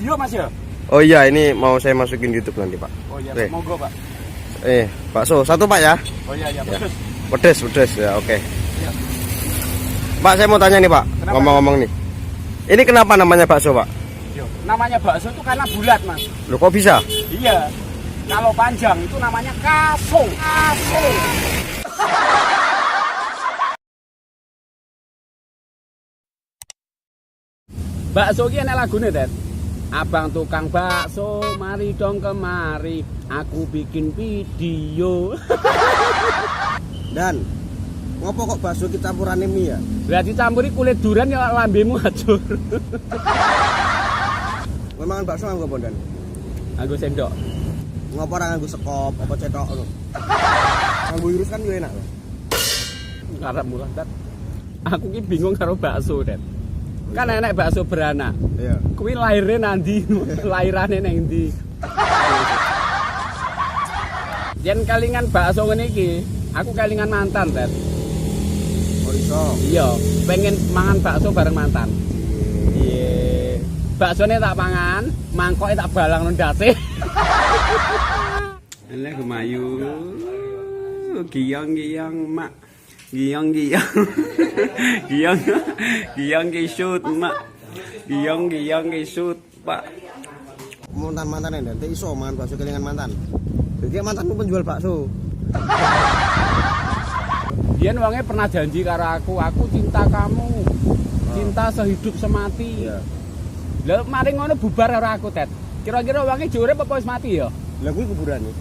video Mas ya? Oh iya, ini mau saya masukin YouTube nanti, Pak. Oh iya, Oke. monggo Pak. Bakso satu, Pak ya. Oh iya, pedes. Pedes ya, oke. Iya. Pak, saya mau tanya nih, Pak. Ngomong-ngomong nih. Ini kenapa namanya bakso, Pak? Yo, namanya bakso itu karena bulat, Mas. Loh, kok bisa? Iya. Kalau panjang itu namanya kaso. Kaso. Bakso ki enak lagune, Tet. Abang tukang bakso, mari dong kemari, aku bikin video. Dan ngopo kok bakso kita campuran mie ya? Berarti campuri kulit durian ya lambemu hancur. Memang bakso nganggo bondan. Nganggo sendok. Ngopo ora nganggo sekop apa cetok ngono? Nganggo iris kan yo enak loh. Karep murah, Tet. Aku ki bingung karo bakso, Tet. Kan enak bakso beranak. Iya. Kuwi lahirnya nanti, lahirane neng ndi. Yen kalingan bakso ngene iki, aku kalingan mantan, Tet. Oh iso. Iya, pengen mangan bakso bareng mantan. Iya. Baksone tak pangan, mangkoke tak balang nang ndase. Ele gumayu. Giyang-giyang mak. Giyang-giyang. Giyang kisut mak. Giyang kisut, Pak. Mantan-mantan nanti iso mangan bakso kelingan mantan. Jadi mantanmu penjual bakso. Dian wonge pernah janji karo aku cinta kamu. Cinta sehidup semati. Iya. Lah mari ngono bubar karo aku, Tet. Kira-kira wonge jure apa wis mati ya? Lah kuwi kuburane.